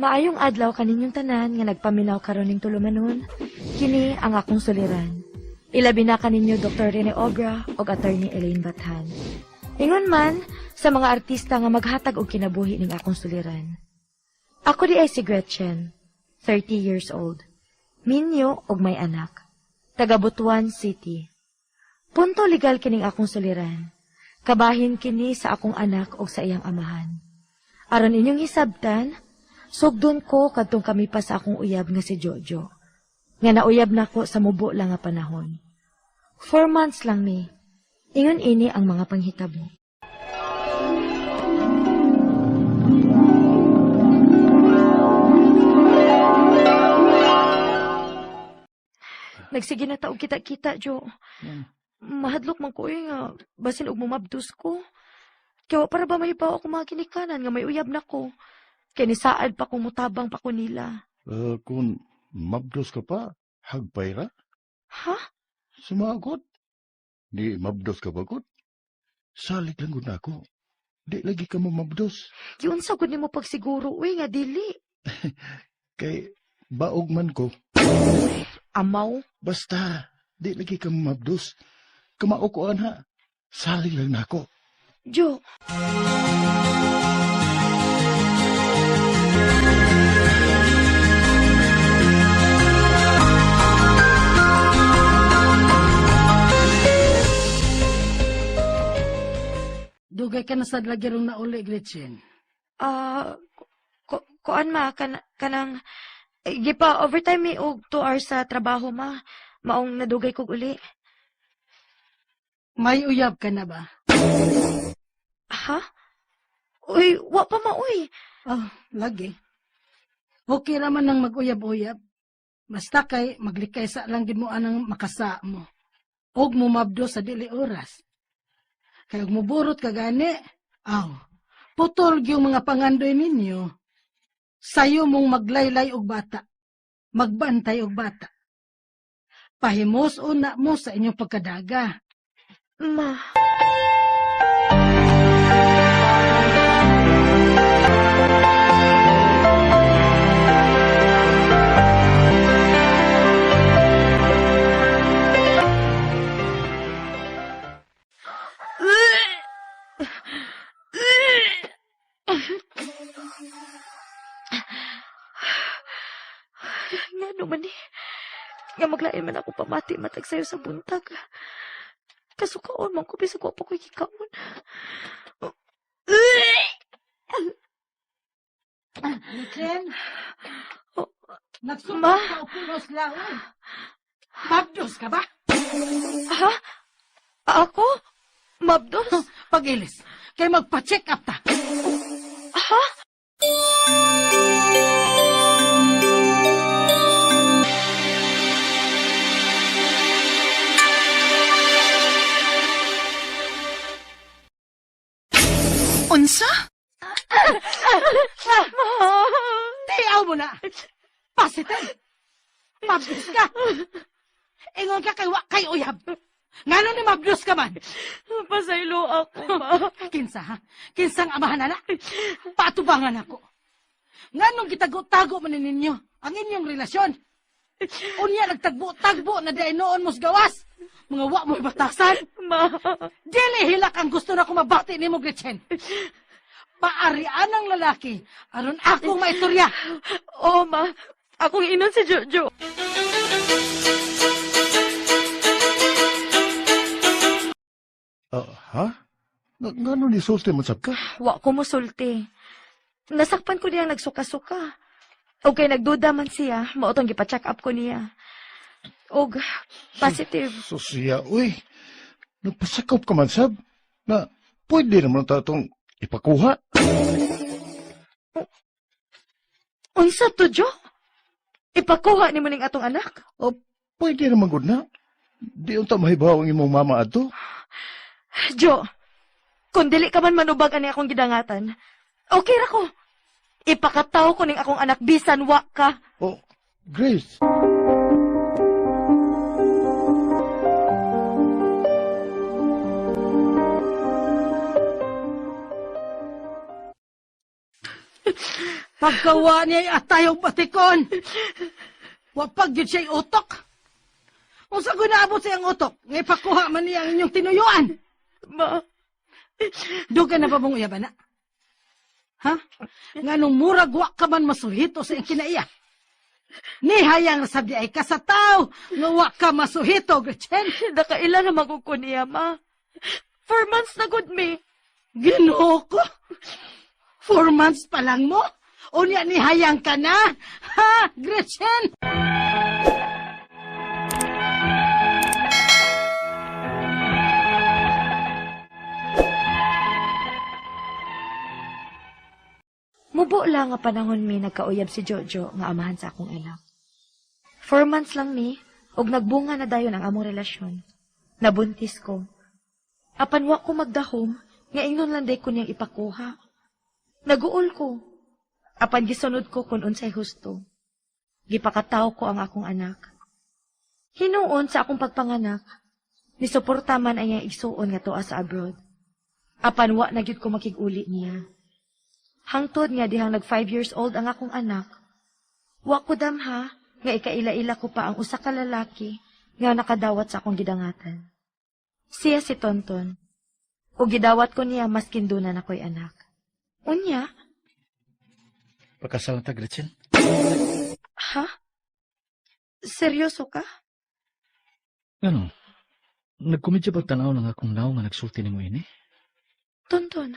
Maayong adlaw kaninyong tanan nga nagpaminaw karon ning tulumanon. Kini ang akong suliran. Ilabi na kaninyo Dr. Rene Obra o Attorney Elaine Bathan. Ingon man sa mga artista nga maghatag og kinabuhi ning akong suliran. Ako di ay si Gretchen, 30 years old. Minyo og may anak. Taga Butuan City. Punto legal kining akong suliran. Kabahin kini sa akong anak o sa iyang amahan. Aron inyong hisabtan, sugdon ko kadtong kami pa sa akong uyab nga si Jojo. Nga nauyab nako sa mubo lang nga panahon. 4 months lang ni. Ingon ini ang mga panghitabo. Nagsige na taog kita-kita, Jo. Mahadlok man ko nga basin og mumabdos ko. Kaya para ba mahibaw ako mga ginikanan nga may uyab na ko. Kaya nisaad pa kung mutabang pa ko nila. Kung mabdos ka pa, hagpay ra? Ha? Sumagot. Di mabdos ka ba, kot? Salig lang gud ako. Di lagi ka mo mabdos. Yun sa gud nimo pagsiguro, uy, nga dili. Kay baog man ko. Amaw? Basta, di lagi ka mo mabdos. Kamaukuan ha. Salig lang nako. Jo. Dugay ka na sa lagirong na uli, Gretchen. Kuan ma, kanang, gipa, overtime mi og 2 hours sa trabaho ma. Maong nadugay kog uli. May uyab ka na ba? Ha? Uy, wa pa ma, uy. Oh, lagi. Okay raman nang mag-uyab-uyab. Basta kay maglikay sa lang gid mo anang makasa mo. Og mo mabdo sa dili oras. Kay og muburot ka gani, putol yung mga pangandoy ninyo. Sayo mong maglaylay og bata. Magbantay og bata. Pahimos una mo sa inyong pagkadaga. Ma. Nga naman eh. Nga maglain man ako pamati matag sayo sa buntag. Kasukaon man ko bisag ko pa ko'y kikaon. Gretchen? Nagsumbong Ma? ka o punos laon. Mabdos ka ba? Ha? Ako? Mabdos? Pagilis. Kay magpa-check up ta. Ha? Unsa? Tiyaw mo na. Positive. Mabdos ka. Ingon ka kay uyab. Ngano ni mabdos ka man? Pasaylo ako, ma. Kinsa ha? Kinsang amahan na? Patubangan ako. Nganong gitago-tago man ninyo ang inyong relasyon? Unya nagtagbo-tagbo na di noon mos gawas. Mga wa mo'y batasan. Ma. Dili hilak ang gusto na kumabati ni mo, Gretchen. Paarian ng lalaki aron akong maitorya. Oo, ma. Akong inon si Jojo. Ha? Ngano ni sulti mo sab ka? Wa ko musulti. Nasakpan ko niyang nagsuka-suka. O kay nagduda man siya, maotong gipa-check up ko niya. Og positive. Susiya, uy. Nagpasakop ka man sab. Na, pwede naman tatong ipakuha. Unsa to, Jo? Ipakuha ni mo ning atong anak? O, pwede naman gud na. Di unta mahibaw ang imong mama ato. Jo, kung dili ka man manubag ani akong gidangatan, okay ra ko. Ipakataw ko ning akong anak bisan wa ka. Oh, Grace. Pagkawa niya atayong batikon. Wapag yun siya'y utok. Kung sa gunaabot siyang utok, ngay pakuha man niya ang inyong tinuyuan. Ma, Duga na ba mong uyaban na? Ha? Nga nung murag wa ka man masuhito sa iyang kinaiya. Nihayang sabi ay ka sa tao, nga wa ka masuhito, Gretchen. nakaila na magkukuniya, ma. 4 months na good me. Ginoo ko. 4 months pa lang mo? Unya nihayang ka na? Ha, Gretchen? Mubo lang nga panahon mi nagkauyab si Jojo nga amahan sa akong anak. 4 months lang mi, og nagbunga na dayon ang among relasyon. Nabuntis ko. Apan wa ko magdahom, nga ingnon lang day ko niyang ipakuha. Naguol ko. Apan gisunod ko kung unsay husto. Gipakataw ko ang akong anak. Hinuon sa akong pagpanganak, nisuporta man ay iyang igsuon nga tuwa sa abroad. Apan wa na gyud ko makig-uli niya. Hangtod nga dihang nag 5 years old ang akong anak. Wa ko damha nga ikaila-ila ko pa ang usa ka lalaki nga nakadawat sa akong gidangatan. Siya si Tonton. O gidawat ko niya maskin dunan ako'y anak. Unya? Pakasal ta, Gretchen? Ha? Seryoso ka? Ano? Nagkomedya pagtanaw ng akong naw nga nagsulti ni mo ini? Tonton,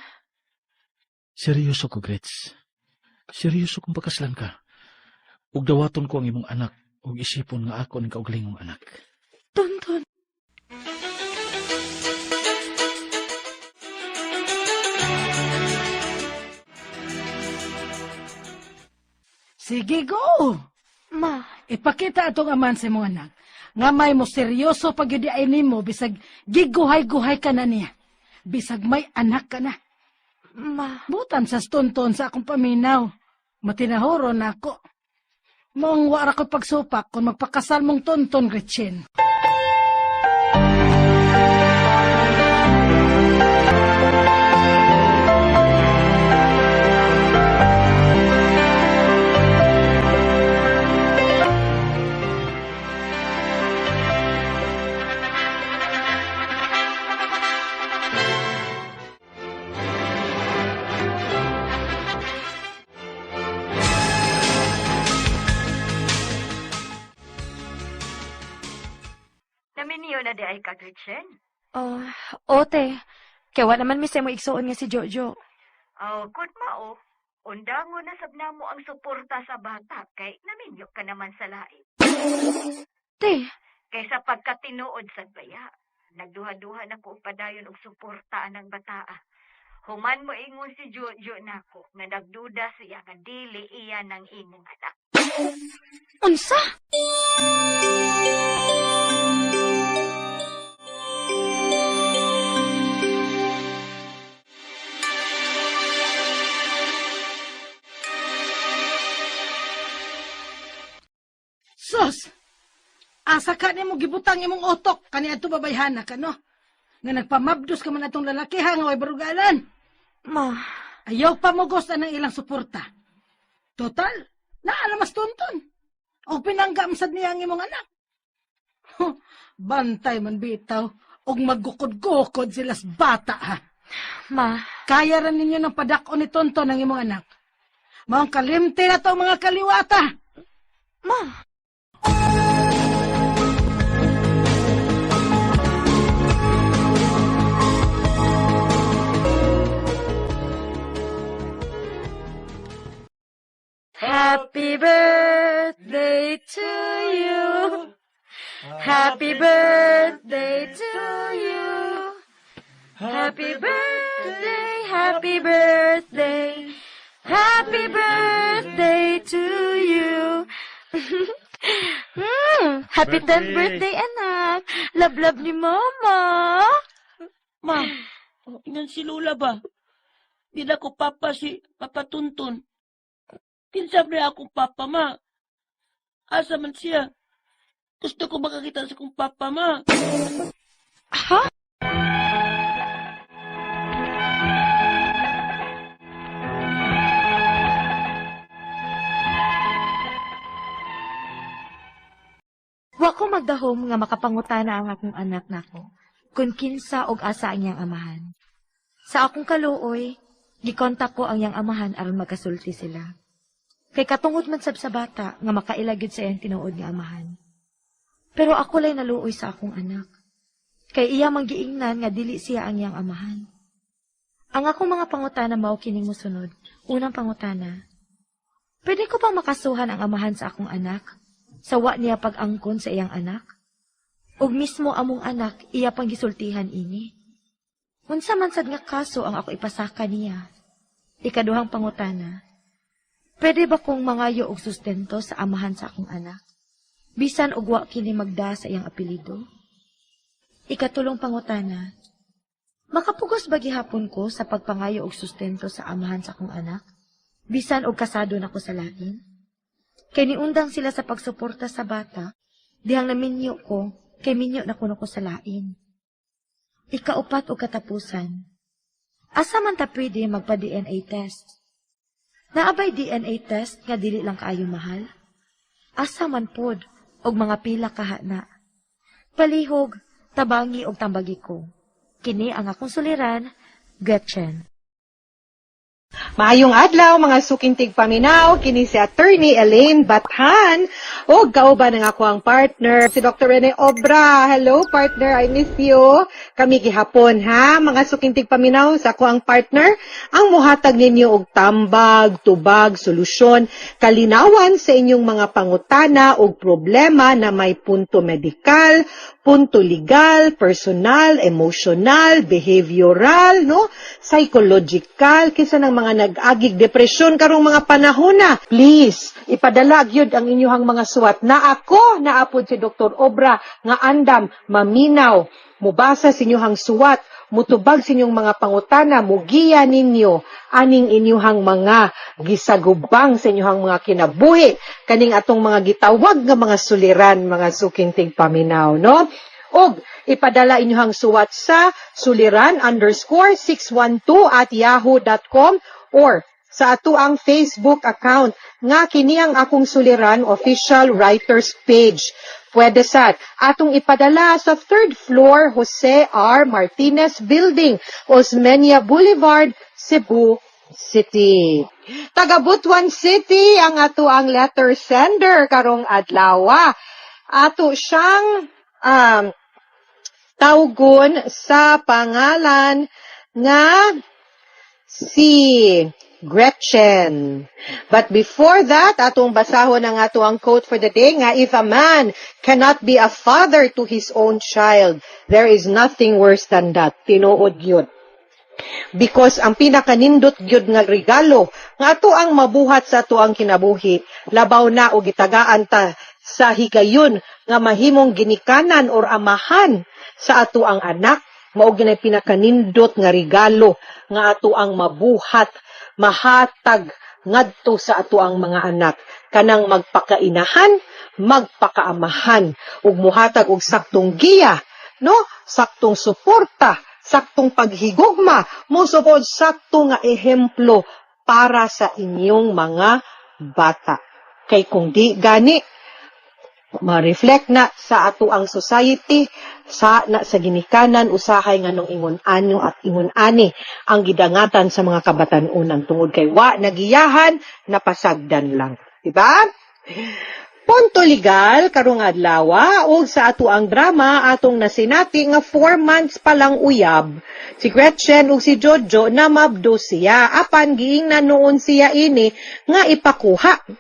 Seryoso ko, Grets. Seryoso kung pakaslan ka. Ug dawaton ko ang imong anak, ug isipon nga ako ng kaugalingong anak. Tonton. Sige, go! Ma, Ipakita atong aman sa imong anak. Nga may mo seryoso pag yun ay nimo, bisag giguhay-guhay ka na niya. Bisag may anak ka na. ma, Butan sa stunton sa akong paminaw. Matinahoro na ako. Mong wara ko pagsupak kung magpakasal mong tonton, Gretchen. Naminiyo na di ay ka, Gretchen. ote. Kaya wa naman mismo igsuon nga si Jojo. Kung mao, undango na sabna mo ang suporta sa bata kay naminyo ka naman sa lain. Te, Kaysa pagkatinuod sa baya, nagduha-duha na ko padayon og suporta ng bataa. Human mo ingon si Jojo nako nga nagduda siya nga dili iya ng imong anak. unsa? Sus! Asa ka ni mo gibutang imong utok kani adto babayhana ka, no? Nga nagpamabdos ka man atong lalaki ha, nga way barugalan. Ma, Ayaw pa mo gusto ng ilang suporta. Total, naalamas tunton. O pinanggamsad niya ang imong anak. Bantay man bitaw, og maggukod-gukod silas bata ha. ma, Kaya rin ninyo ng padakon ni Tonton ang imong anak. Maong kalimti na to mga kaliwata. ma. Happy birthday to you. Happy birthday to you. Happy birthday, happy birthday. Happy birthday to you. Happy 10th birthday, anak. Love ni Mama. Ma, ingan si Lula ba? Di na ko papa si Papa Tuntun. Kinsa na akong papa, ma. Asa man siya? Gusto ko makakita sa kong papa, ma. Ha? Wa ko magdahom nga makapangutana ang akong anak nako kung kinsa og asa ang iyang amahan. Sa akong kaluoy, gikontak ko ang iyang amahan aron magkasulti sila. Kay katungod man sab sa bata nga makailagid sa iyang tinuod nga amahan. Pero ako lay naluoy sa akong anak. Kay iya manggiingnan nga dili siya ang iyang amahan. Ang akong mga pangutana mao kining mosunod. Unang pangutana, pwede ko bang makasuhan ang amahan sa akong anak? Sawa niya pag-angkon sa iyang anak? Ug mismo among anak, iya pang gisultihan ini? Unsa man sad nga kaso ang ako ipasaka niya? Ikaduhang pangutana, pwede ba kong mangayo og sustento sa amahan sa akong anak? Bisan og wa kini magda sa iyang apelyido? Ikatulong pangutana, makapugos ba gihapon ko sa pagpangayo og sustento sa amahan sa akong anak? Bisan og kasado nako sa lain? Kay niundang sila sa pagsuporta sa bata, dihang naminyo ko, kay minyo na kuno ko sa lain. Ikaupat o katapusan, asa man ta pwede magpa-DNA test? Naabay DNA test nga dili lang kaayo mahal? Asa man pod, og mga pila kahana. Palihog, tabangi og tambagi ko. Kini ang akong suliran, Gretchen. Maayong adlaw mga sukintig paminaw, kini si Attorney Elaine Bathan o kauban ng ako ang partner, si Dr. Rene Obra. Hello partner, I miss you. Kami gihapon ha, mga sukintig paminaw sa ako ang partner, ang muhatag ninyo og tambag, tubag, solusyon, kalinawan sa inyong mga pangutana og problema na may punto medikal, punto legal, personal, emotional, behavioral, no? Psychological, kisa ng mga nag-agig depresyon karong mga panahon na. Please, ipadala gyud ang inyong mga suwat na ako, naapod si Dr. Obra, nga andam, maminaw, mubasa sa inyong suwat, mutubag sa inyong mga pangutana, mugiya ninyo, aning inyong mga gisagubang sa inyong mga kinabuhi, kaning atong mga gitawag nga mga suliran, mga sukintig paminaw, no? Og, ipadala inyong suwat sa suliran_612@yahoo.com or sa ato ang Facebook account nga kini ang akong suliran official writers page. Pwede sad atong ipadala sa 3rd floor Jose R. Martinez Building, Osmeña Boulevard, Cebu City. Taga Butuan City ang ato ang letter sender karong adlaw. Ato siyang tawgon sa pangalan nga si Gretchen. But before that, atong basahon ang ato ang quote for the day nga, if a man cannot be a father to his own child, there is nothing worse than that. Tinuod yun. Because ang pinakanindot gyud nga regalo nga ato ang mabuhat sa ato ang kinabuhi, labaw na og gitagaan ta sa higayon nga mahimong ginikanan or amahan sa ato ang anak, mao ginay pinakanindot nga regalo nga ato ang mabuhat, mahatag ngadto sa ato ang mga anak, kanang magpakainahan, magpakaamahan ug muhatag og saktong giya, no? Saktong suporta, saktong paghigugma, musupod sakto nga ehemplo para sa inyong mga bata. Kay kung di gani, ma-reflect na sa ato ang society, sa ginikanan, usahay nga nung ingon-anyo at ingon-ani ang gidangatan sa mga kabatanunan tungod kay wa nagiyahan, napasagdan lang. Diba? Punto legal, karong adlaw, o sa ato ang drama, atong nasinati nga 4 months pa lang uyab, si Gretchen o si Jojo na mabdo siya, apan giingnan noon siya ini nga ipakuha.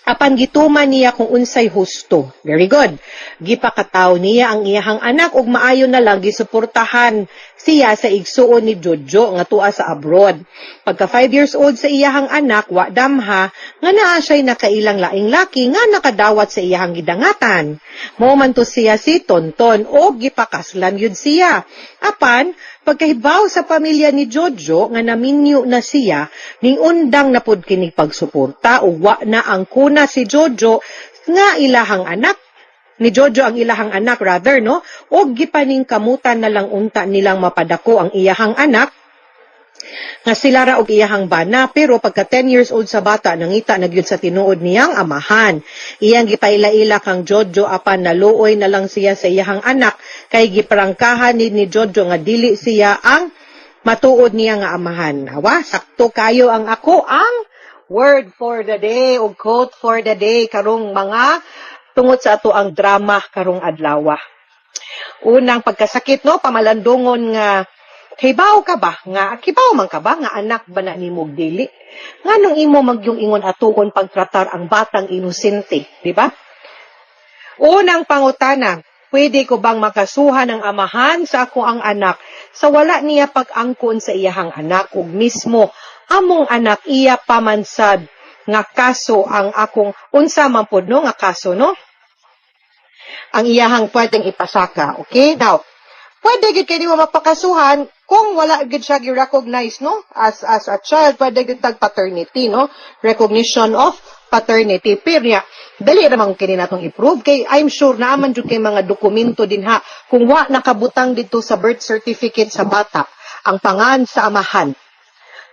Apan gituman niya kung unsay husto. Very good. Gipakataw niya ang iyahang anak ug maayo na lang gisuportahan siya sa igsuon ni Jojo nga tuwa sa abroad. Pagka 5 years old sa iyahang anak, wa damha nga naa siya'y nakailang laing laki nga nakadawat sa iyahang gidangatan. Mao man to siya si Tonton o gipakaslan yun siya. Apan pagkahibaw sa pamilya ni Jojo nga naminyo na siya, ning undang na pod kini pagsuporta ug wa na ang kuna si Jojo nga ilahang anak ni Jojo ang ilahang anak rather, no? Og gipaning kamutan na lang unta nilang mapadako ang iyahang anak nga sila ra og iyahang bana, pero pagka 10 years old sa bata nangita na gyud sa tinuod niyang amahan. Iyang gipaila-ila kang Jojo apan naluoy na lang siya sa iyahang anak kay giprangkahan ni Jojo nga dili siya ang matuod niya nga amahan. Awa, sakto kayo ang ako ang word for the day o quote for the day karong mga tungod sa ato ang drama karong adlaw. Unang pagkasakit no, pamalandungon nga kibaw ka ba? Kibaw man ka ba? Nga anak ba na ni mong dili? Nga nung imo magyong ingon atuon pagtratar ang batang inosente, di ba? Unang pangutana, pwede ko bang makasuhan ng amahan sa ako ang anak sa wala niya pag-angkon sa iyahang anak ug mismo among anak iya pamansad nga kaso ang akong unsa man pod no nga kaso no? Ang iyahang pwedeng ipasaka, okay? Now, pwede gid kay mo mapakasuhan kung wala gid siya gi-recognize no as a child, pwede gid tag paternity no, recognition of paternity. Pero dali ramang kini natong i-prove kay I'm sure na aman jud kay mga dokumento din ha kung wa nakabutang dito sa birth certificate sa bata ang pangan sa amahan.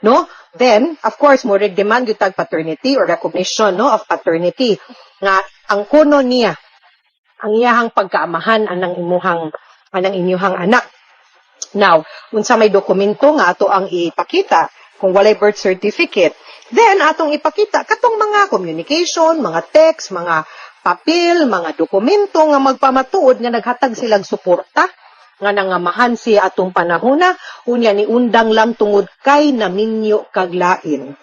No? Then, of course, mo demand gyud tag paternity or recognition no of paternity nga ang kuno niya ang iyahang pagkaamahan anang inyuhang anak. Now, unsa may dokumento nga ato ang ipakita kung walay birth certificate, then atong ipakita katong mga communication, mga text, mga papel, mga dokumento nga magpamatuod nga naghatag silang suporta nga nangamahan siya atong panahona, unya ni undang lang tungod kay naminyo kaglain.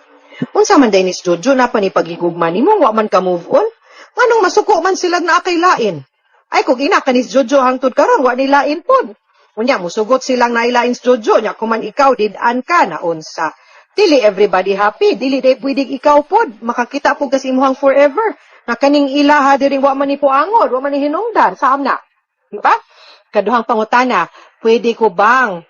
Unsa man Dennis Jojo na pa ni pagigugma nimo, wa man ka move on? Nganong masuko man sila na akay lain? Ay kung ina kanis Jojo hangtod karon wa ni lain pod. Unya musugot silang nailain sa Jojo nya kuman ikaw did-an ka na unsa. Dili everybody happy, dili day pwedeng ikaw pod makakita pud kasi imong forever. Na kaning ilaha diri wa man ni puangod, wa man ni hinungdan, saam na. Di ba? Kaduhang pangutana, pwede ko bang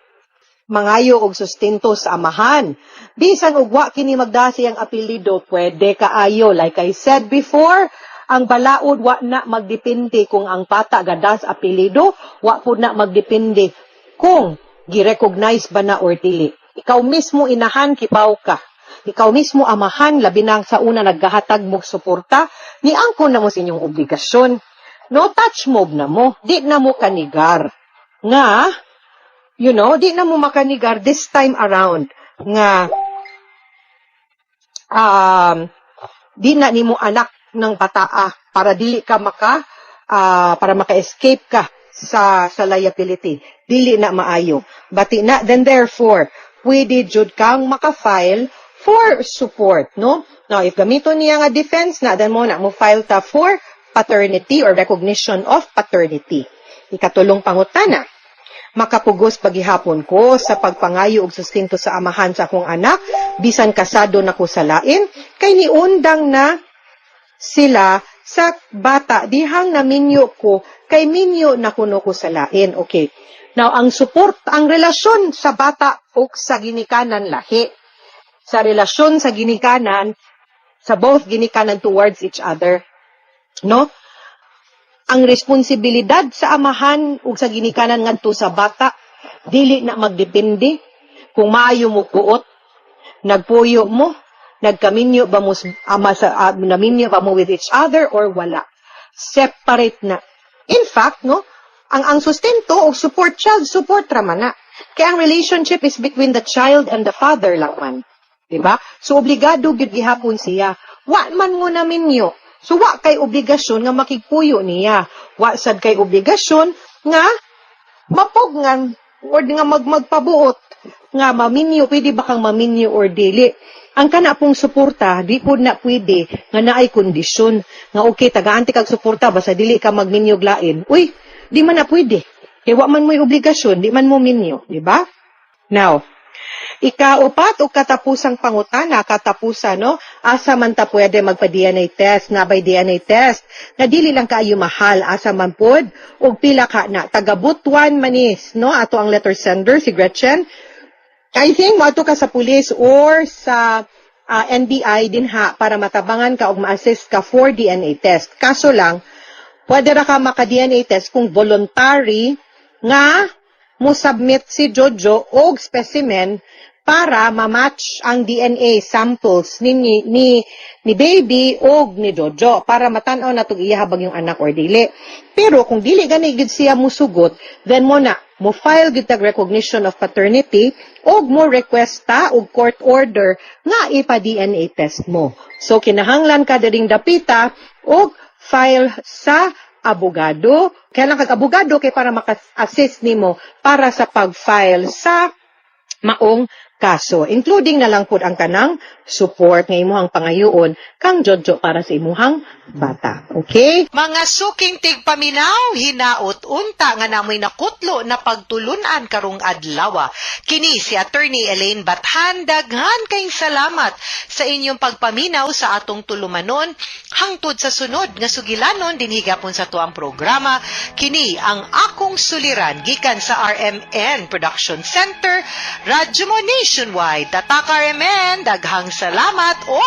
mangayo og sustento sa amahan? Bisan og wa kini magdasi ang apelyido, pwede kaayo. Like I said before, ang balaod wa na magdepende kung ang bata gadas apelyido, wa pud na magdepende kung gi-recognize ba na or dili. Ikaw mismo inahan kibaw ka. Ikaw mismo amahan labi na sa una naggahatag mo suporta, niangkon na mo sa inyong obligasyon. No touch move na mo, di na mo kanigar. Nga, di na mo makanigar this time around. Nga, di na nimo anak ng bataa para dili ka para maka-escape ka sa liability. Dili na maayo. Bati na, then therefore, pwede jud kang maka-file for support, no? Now, if gamito niya nga defense na, then mo file ta for paternity or recognition of paternity. Ikatulong pangutana, makapugos paghihapon ko sa pagpangayo og sustento sa amahan sa akong anak, bisan kasado na ko sa lain, kay niundang na sila sa bata, dihang naminyo ko, kay minyo na kuno ko sa lain. Okay. Now, ang relasyon sa bata o sa ginikanan lahi. Sa relasyon sa ginikanan, sa both ginikanan towards each other. No? Ang responsibilidad sa amahan o sa ginikanan ngadto sa bata, dili na magdepende kung maayo mo kuot, nagpuyo mo, nagkaminyo ba mo naminyo ba mo with each other or wala. Separate na. In fact, no, ang sustento o support child support raman na. Kaya ang relationship is between the child and the father lang man. Diba? So obligado gyud gihapon siya. Wa man mo naminyo. So wa kay obligasyon nga makigpuyo niya. Wa sad kay obligasyon nga mapugngan or nga magpabuot nga maminyo, pwede ba kang maminyo or dili. Ang kana pong suporta, di po na pwede nga naay kondisyon nga okay, tagaan ti kag suporta basta dili ka magminyo lain. Uy, di man na pwede. Kaya wa man mo'y obligasyon, di man mo minyo, di ba? Now, ikaupat o katapusang pangutana, katapusan, no? Asa man ta pwede magpa-DNA test, nga by DNA test, na dili lang kaayo mahal, asa man pod, o pila ka na, taga-Butuan manis, no? Ato ang letter sender, si Gretchen. I think, mato ka sa pulis or sa NBI din ha, para matabangan ka o ma-assist ka for DNA test. Kaso lang, pwede ra ka maka-DNA test kung voluntary nga mo submit si Jojo og specimen para ma-match ang DNA samples ni baby o ni Jojo para matanaw na itong iyahabag yung anak or dili. Pero kung dili gani gid siya musugot, then mo file gid tag recognition of paternity o mo requesta og court order nga ipa-DNA test mo. So kinahanglan ka diring dapita og file sa abogado. Kaya lang kag-abogado kay para maka-assist nimo para sa pag-file sa maong kaso, including na lang po ang kanang support ng imuhang pangayoon kang Jojo para sa imuhang bata. Okay? Mga suking tigpaminaw, hinaot unta nga namoy nakutlo na pagtulunan karong adlawa. Kini si Attorney Elaine Bathan, daghan kayong salamat sa inyong pagpaminaw sa atong tulumanon. Hangtod sa sunod nga sugilanon dinhigapon sa tuang programa, kini ang akong suliran gikan sa RMN Production Center, Radyo Mo Nationwide. Tatak RMN, daghang salamat o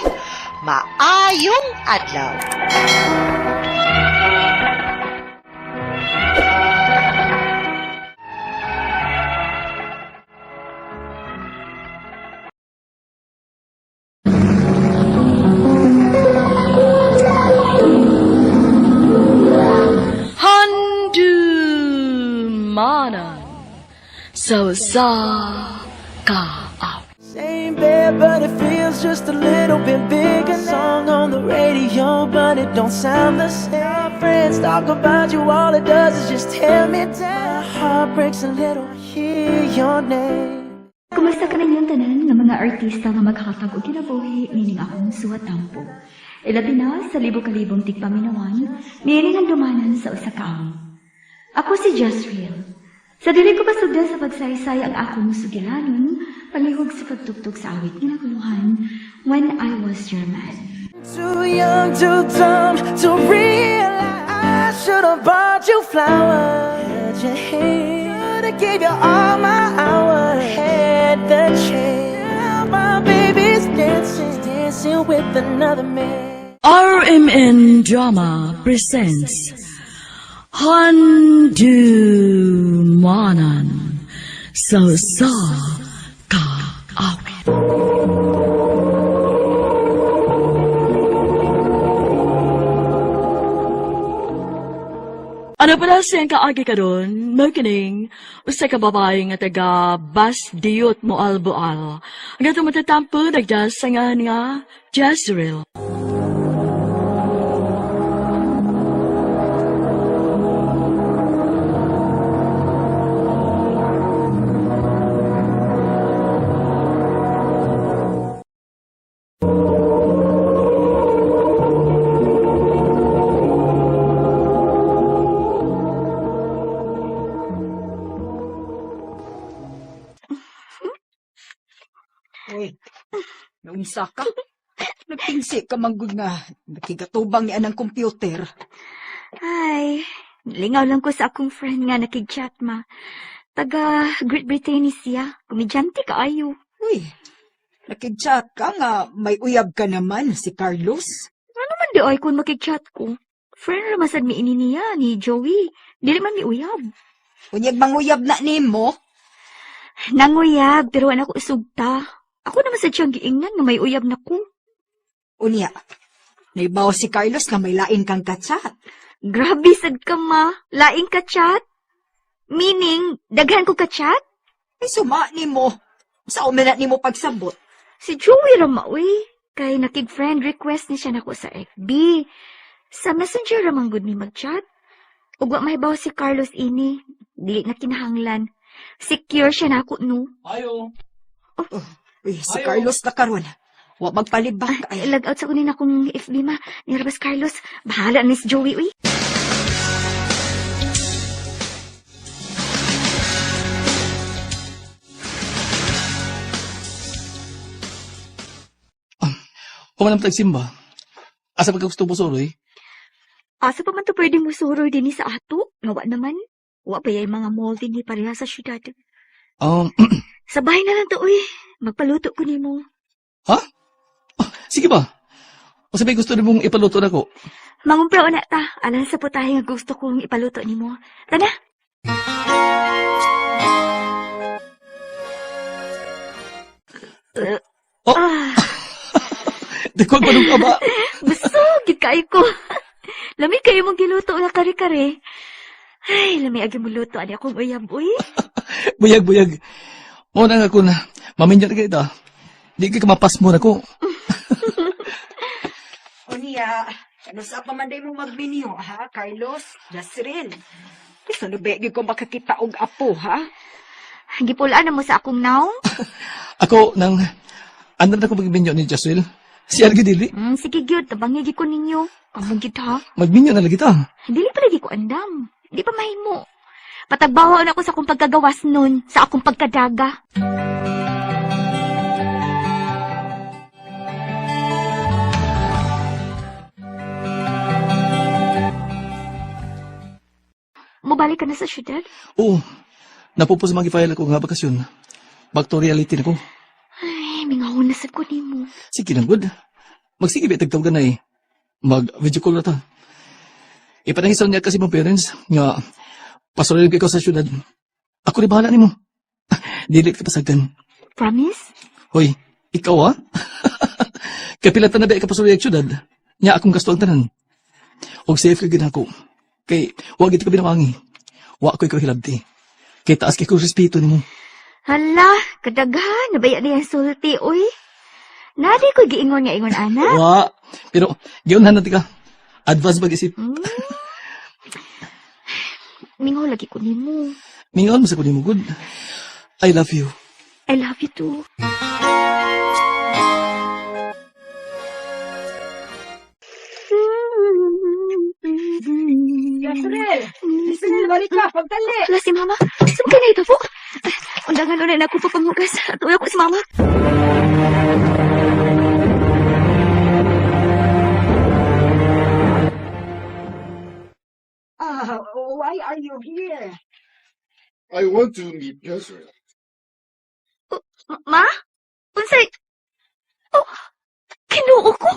maayong adlaw. Handumanan so sa ka up. Same bed, but it feels just a little bit bigger. Song on the radio, but it don't sound the same. My friends talk about you, all it does is just tear me down. My heart breaks a little, hear your name. Kumusta ka ninyong tanan ng mga artista nga maghatag og kinabuhi nining akong suwat tampo. Ilabi na sa libo-kalibong tigpaminawan, niining ang dumanan sa usa ka awit. Ako si Jezreel. Sa dili ko pasugdan sa pagsaysay ang akong sugilanon, palihog sa pagtugtog sa awit nga naguluhan, When I Was Your Man. Too young, too dumb to realize I should have bought you flowers. Held your hand, I gave you all my hours. Had the chance, now my baby's dancing with another man. RMN Drama presents Handumanan so sa ka awit. Ano pala siyang kaagi ka doon? Magkining, usa ka babae nga taga Bas Diyot mo albual. Ang atong matatampo, nagdasangan nga Jezreel. Uy, naunsa ka? Nagpinsi ka manggod nga. Nakigatubang ni anang computer. Ay, lingaw lang ko sa akong friend nga nakig-chat ma. Taga Great Britain siya. Komedyante ka ayo. Uy, nakig-chat ka nga may uyab ka naman si Carlos. Ano man di ay kung makig-chat ko? Friend ramasad mi ini niya ni Joey. Dili man mi uyab. Unyag manguyab na nimo. Nanguyab, pero wala ko isugta. Ako naman sa siyang giingnan nga may uyab na ko. Unya, naibaw si Carlos na may lain kang kachat. Grabe sad ka ma. Laing ka chat? Meaning, daghan ko ka chat? Ay suma nimo. Sa uminat nimo pagsabot. Si Joey rama, uy. Kay nakig-friend request ni siya nako sa FB. Sa messenger ramang good ni mag-chat. Ug wa mahibaw si Carlos ini. Dili na kinahanglan. Secure siya nako no. Ayo. Uy, si Carlos na karon. Wa magpalibak ay. Lag out sa kunin akong FB ma. Nirabas Carlos. Bahala ni si Joey, uy. Huwag naman tagsimba. Asa pagka gusto mo suroy? Asa pa man to pwede mo suroy din sa ato? Nawa naman. Wa ba yung mga mall din ni pareha sa syudad? Sa bahay na lang to, uy. Magpaluto ko ni mo. Ha? Sige ba? O sabi gusto ni mong ipaluto na ko? Mangumpraw na ta. Alam sa putahe nga gusto kong ipaluto ni mo. Tana! Tikog pa nung aba. Busog, gikay ko. Lami kayo mong giluto nga kare-kare. Ay, lami agi mo luto, ani akong uyab-uy. Buyag. Mo na nga ko na. Maminyo na kita. Di ka mapas mo na ko. O niya, ano sa pamanday mo magminyo, ha? Carlos, Jasril. Isa nabegi ko makakita og apo, ha? Gipulaan na mo sa akong naong? Ako, nang... Ano na ko magminyo ni Jaswil? Si Argi dili. Sige, gyud. Tabangigi ko ninyo. Kamong gyud, ha? Magminyo na lagi ta. Dili pa lagi ko andam. Di pa mahimo. Patagbawa na ako sa akong pagkagawas nun, sa akong pagkadaga. Mubalik ka na sa syudad? Oo. Napupos mag-file ako nga bakasyon. Back to reality na ko. Ay, mingahon na sad ko nimo. Sige lang, good. Magsige, tagtawag ka na eh. Mag-video call na ta. Ipanahisaw niya kasi mga parents nga pasulil ko sa syudad. Ako rin bahala ni mo. Dilit ka pasagdan. Promise? Hoy, ikaw ah? Kapilatan na ba ikapasulil ang syudad? Nya akong gasto ang tanan. Og safe ka ginako. Kay, wag ito ka binawangi. Wa ko ikaw hilabti. Kay taas kay ko respeto ni mo. Hala, kadaghan. Nabaya niya sulti, uy. Nadi ko giingon nga ingon, ana. Wa. Pero, giunhan natin ka. Advance mag-isip. Mingaw lagi ko nimo. Mingaon mo sa kunin mo, good. I love you. I love you too. Jasril! Jasril, balik ka! Pagdali! Wala si mama. Saan ka na ito po? Undangan ulit na ako papangugas. Tuwa ko si mama. Why are you here? I want to meet Jezreel. Ma? Unsay? Oh, kinuo ko.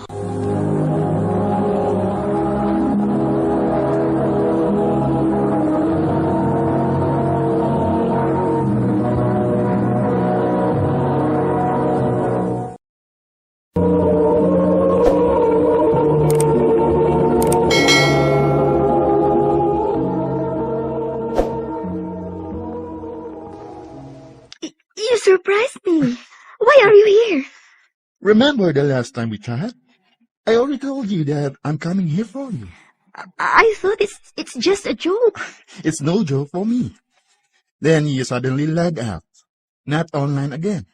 You surprised me. Why are you here? Remember the last time we chatted? I already told you that I'm coming here for you. I thought it's just a joke. It's no joke for me. Then you suddenly lag out. Not online again.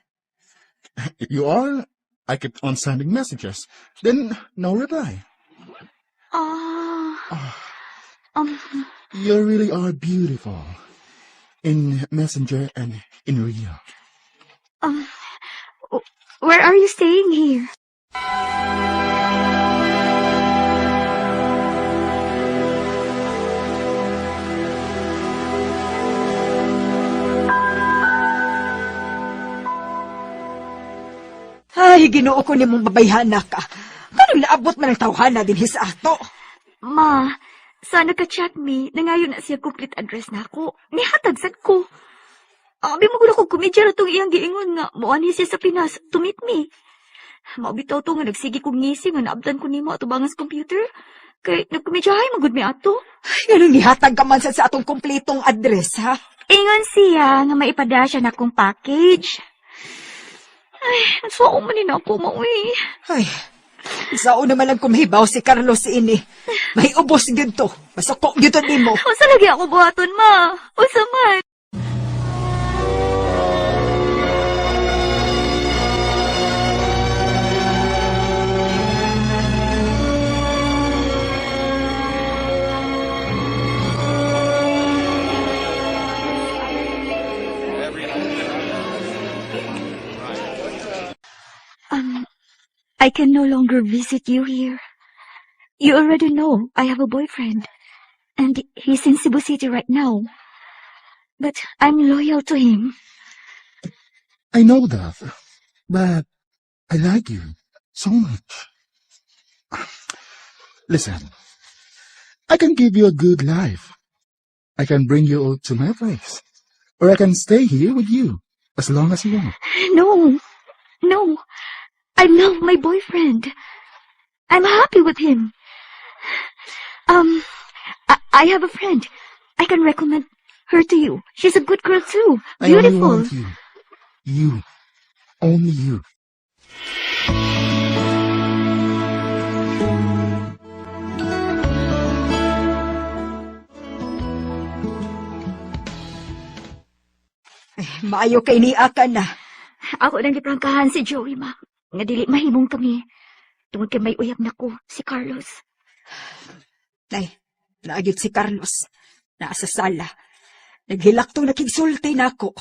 If you are, I kept on sending messages. Then no reply. You really are beautiful. In Messenger and in real. Where are you staying here? Ay, ginoo ko ni mong babayhana ka. Kanong naabot man ang tawhana din sa ato. Ma, sana ka-chat me. Nangayon na siya complete address na ako. Nihatagsan ko. Abi mo ko kumedya na itong iyang giingon nga. Muani siya sa Pinas to meet me. Maubitaw to nga nagsigi kong ngising nga naabdan ko nimo ato bangas computer. Kay nagkumedyahay magud mi ato. Ay, ganun nihatag ka man sa atong kompletong address, ha? Ingon siya nga maipada siya na akong package. Ay, so ako manin ako, mauwi. Ay, sao naman lang kumahibaw si Carlos ini. May ubos yun to. Masukok yun to nimo. Usa lagi ako buhaton, ma. Usa man. I can no longer visit you here. You already know I have a boyfriend, and he's in Cebu City right now. But I'm loyal to him. I know that. But I like you so much. Listen, I can give you a good life. I can bring you to my place. Or I can stay here with you as long as you want. No. I love my boyfriend. I'm happy with him. I have a friend. I can recommend her to you. She's a good girl too. I only Beautiful. want you. You. Only you. Maayo kay niya ka na. Ako nang giprangkahan si Joey, ma. Nga dili mahimong kami. Tungod kay may uyab na ko, si Carlos. Nay, naagit si Carlos. Nasa sala. Naghilak to nakigsulti na ako.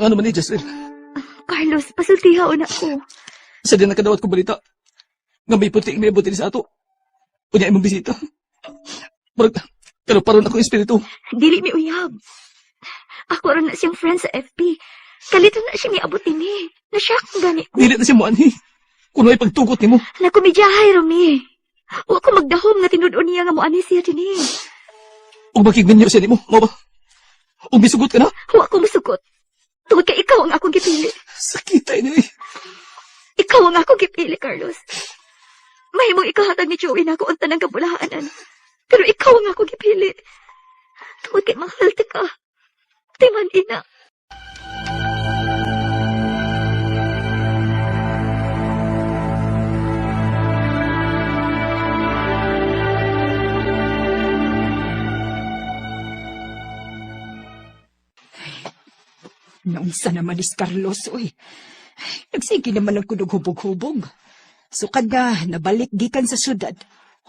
Ano man ni Jezreel? Carlos, pasultihaon ako. Sa din nakadawat ko balita. Nga may puti may buti sa ato. Unya imong bisita. Pero paron ako espiritu. Dili mi uyab. Ako rin na siyang friend sa FB. Kalito na siya miabot ni. Nasyak gani ko. Dili na siya mo anhi. Kuno ay pagtugot nimo. Nakumidyahay, Romy. Wa ko magdahom nga tinudon niya nga mo ani siya din eh. Ug makigminyo siya nimo, mo ba? Ug misugot ka na? Wa ko musugot. Tungod kay ikaw ang akong gipili. Sakitay na eh. Ikaw ang akong gipili, Carlos. Mahimong ikahatag ni Joey na ako ang tanang kabulaanan. Pero ikaw ang akong gipili. Tungod kay mahal ka. Timan ina. Naunsa naman is Carlos, oy. Nagsige naman ang kunog hubog-hubog. Sukad na, nabalik gikan sa syudad.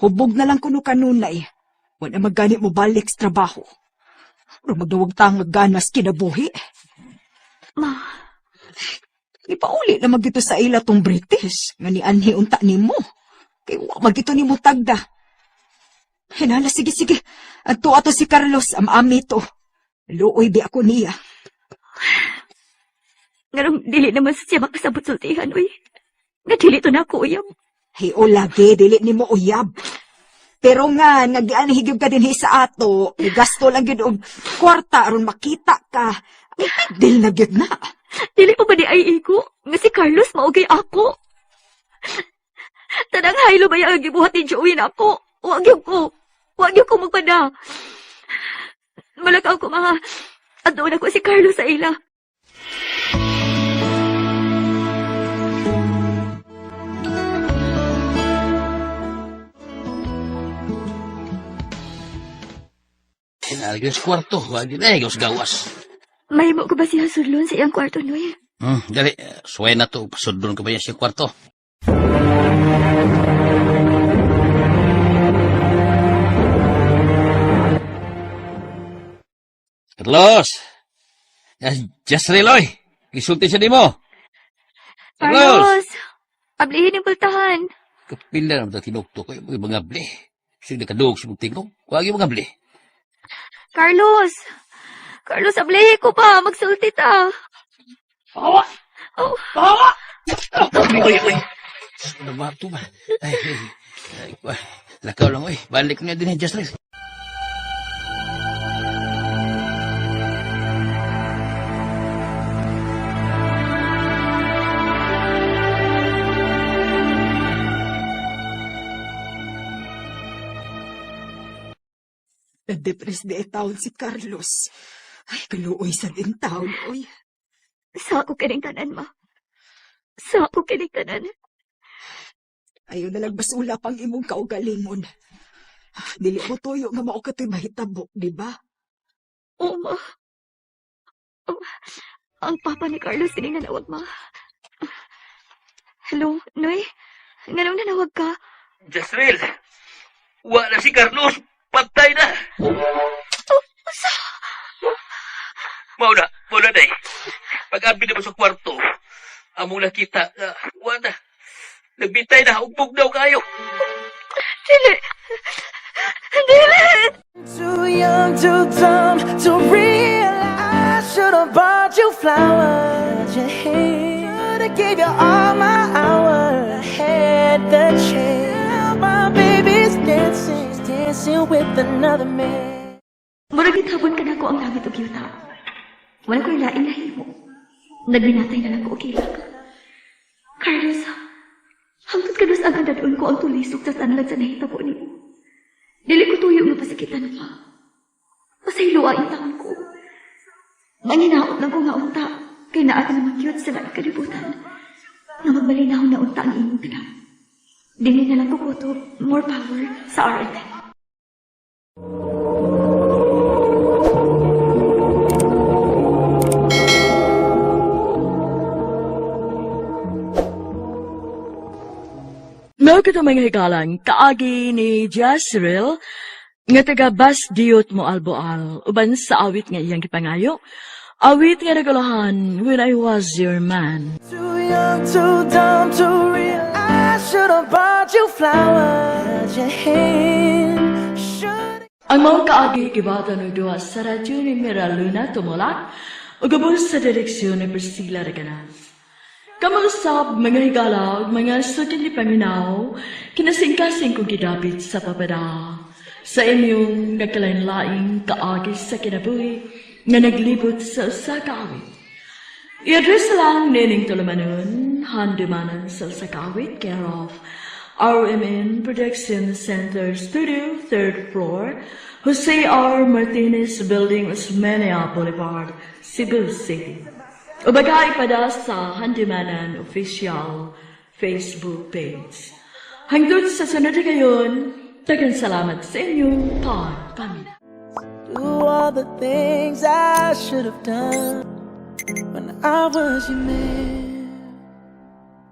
Hubog na lang kuno kanunay. Wala magani mo balik sa trabaho. Pero magdawag tang magganas kinabuhi. Ma, Ipauli na magdito sa ila tong British. Nga ni anhi unta ni mo. Kaya wa magdito ni mo tagda. Hinala, sige. Ato si Carlos, ami to. Luoy bi ako niya. ngarong dili naman siya makasabot sultihan, uy. Nga dili to na ako uyab. Hey, o lagi, dili ni mo uyab. Pero nga, nagianhigib ka din sa ato, gasto lang yun og kwarta aron makita ka. Ay, dil na gyud na. Dili pa ba di ay iko? Nga si Carlos maugay ako. Tanang haylo ba yung gibuhat ni Joey na ako? Wag yung ko magpada. Malakaw ko mga aduna ko si Carlos sa ila. Hinalagyan sa kwarto, wag din ay gawas. Mahimo ko ba siya sudlon sa iyang kwarto, Noy? Dali, suway na to, pasudlon ko ba yan sa kwarto? Carlos! Just reloy! Isulti siya di mo! Carlos! Ablihin yung bultahan. Kapila naman ito tinukto ko yung mga abli. Sige kadug sa tingog, wag yung mga abli. Carlos! Carlos, ablihin ko pa. Magsulti ta. Bawa! Oh. Bawa! Uy! Ano ba ito ba? Ay, lakaw lang, uy. Balik ko niya din, just reloy. Na-depress di taon si Carlos. Ay, kaluoy sa din taon, oy. Sa ako kining tanan, ma. Sa ako kining tanan. Ayaw na lang basula pang imong kaugalingon. Dili mo tuyo nga mao katoy mahitabo, di ba? Oo, ma. Oh, ang papa ni Carlos kining nanawag, ma. Hello, Noy? Nganong nanawag ka? Jezreel! Wala si Carlos! Patay na! Mauna day. Pag-abi na mo sa kwarto, among nakita, wala. Nagbitay na, ugbog daw kayo. Dili! Too young, too dumb to realize I should have bought you flowers. Should have gave you all my hours. Had the chance. My baby's dancing dancing with another man. Murag itabon ka na ko ang langit og yuta. Wala ko'y laing nahimo. Nagbinatay na lang ko og ilak. Carlos, hangtod ka dos agad dadon ko ang tulisok sa tanlag sa nahitabo ni mo. Dili ko tuyo nga pasakitan pa. Pasayloa ang taon ko. Manginaot lang ko nga unta. Kay naa ka naman cute sa laing kalibutan. Nga magbalinaw na unta ang imong ginam. Dili na lang ko kuto more power sa R&M. Mao kita mga higalang, kaagi ni Jezreel, nga taga Bas Diot mo Alboal, uban sa awit nga iyang gipangayo. Awit nga nagalahan, When I Was Your Man. Too young, too dumb to realize I should have bought you flowers. Held your hand. Ang mga kaagi kibata no duha sa radyo ni Mira Luna tumulak, o gabos sa direksyon ni Priscilla Reganas. Kamuusap, mga higala, mga sukin ni Paminaw, kinasingkasing kong gidapit sa papada. Sa inyong nagkalain-laing kaagis sa kinabuhi, nga naglibot sa usakawit. I-address lang nining tulumanon, handumanan sa usakawit, care of RMN Production Center Studio, 3rd floor, Jose R. Martinez Building, Osmeña Boulevard, Cebu City. O bagay pada sa Handimanan Official Facebook page. Hanggang sa sunod na gayon, daghang salamat sa inyong pagpaminaw. Do all the things I should have done when I was your man.